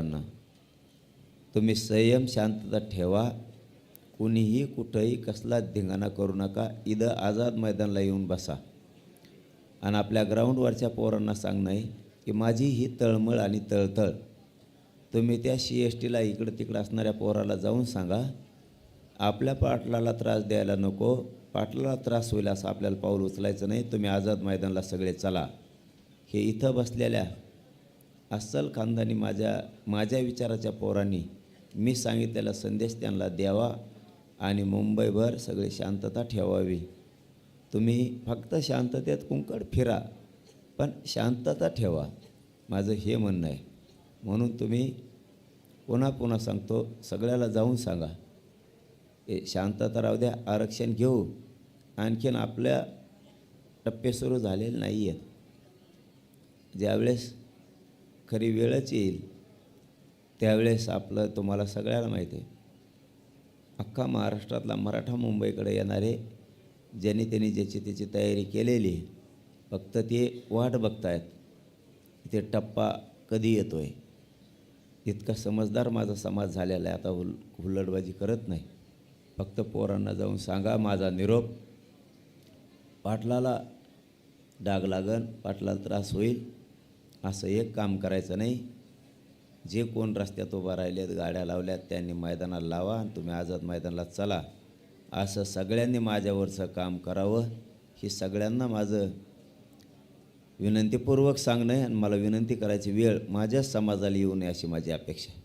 पोरांना, तुम्ही संयम शांतता ठेवा. कुणीही कुठंही कसलाच धिंगाणा करू नका. इथं आझाद मैदानला येऊन बसा. आणि आपल्या ग्राउंडवरच्या पोरांना सांगणं आहे की माझी ही तळमळ आणि तळतळ तुम्ही त्या CSTला इकडं तिकडं असणाऱ्या पोराला जाऊन सांगा, आपल्या पाटलाला त्रास द्यायला नको, पाटलाला त्रास होईल असं आपल्याला पाऊल उचलायचं नाही. तुम्ही आझाद मैदानला सगळे चला. हे इथं बसलेल्या अस्सल खानदानी माझ्या विचाराच्या पोरांनी मी सांगितलेला संदेश त्यांना द्यावा आणि मुंबईभर सगळी शांतता ठेवावी. तुम्ही फक्त शांततेत कुंकड फिरा, पण शांतता ठेवा, माझं हे म्हणणं आहे. म्हणून तुम्ही पुन्हा सांगतो, सगळ्याला जाऊन सांगा, शांतता राहू द्या, आरक्षण घेऊ. आणखीन आपल्या टप्पे सुरू झालेले नाही आहेत. ज्यावेळेस खरी वेळच येईल त्यावेळेस आपलं तुम्हाला सगळ्याला माहिती आहे, अख्खा महाराष्ट्रातला मराठा मुंबईकडे येणारे ज्यांनी त्यांनी ज्याची त्याची तयारी केलेली, फक्त ते वाट बघतायत ते टप्पा कधी येतो आहे. इतका समजदार माझा समाज झालेला आहे. आता हुल्लडबाजी करत नाही. फक्त पोरांना जाऊन सांगा, माझा निरोप, पाटलाला डाग लागन, पाटलाला त्रास होईल असं एक काम करायचं नाही. जे कोण रस्त्यात उभा राहिलेत, गाड्या लावल्यात, त्यांनी मैदानाला लावा आणि तुम्ही आझाद मैदानाला चला. असं सगळ्यांनी माझ्यावरचं काम करावं, ही सगळ्यांना माझं विनंतीपूर्वक सांगणं आहे. आणि मला विनंती करायची वेळ माझ्याच समाजाला येऊ नये अशी माझी अपेक्षा आहे.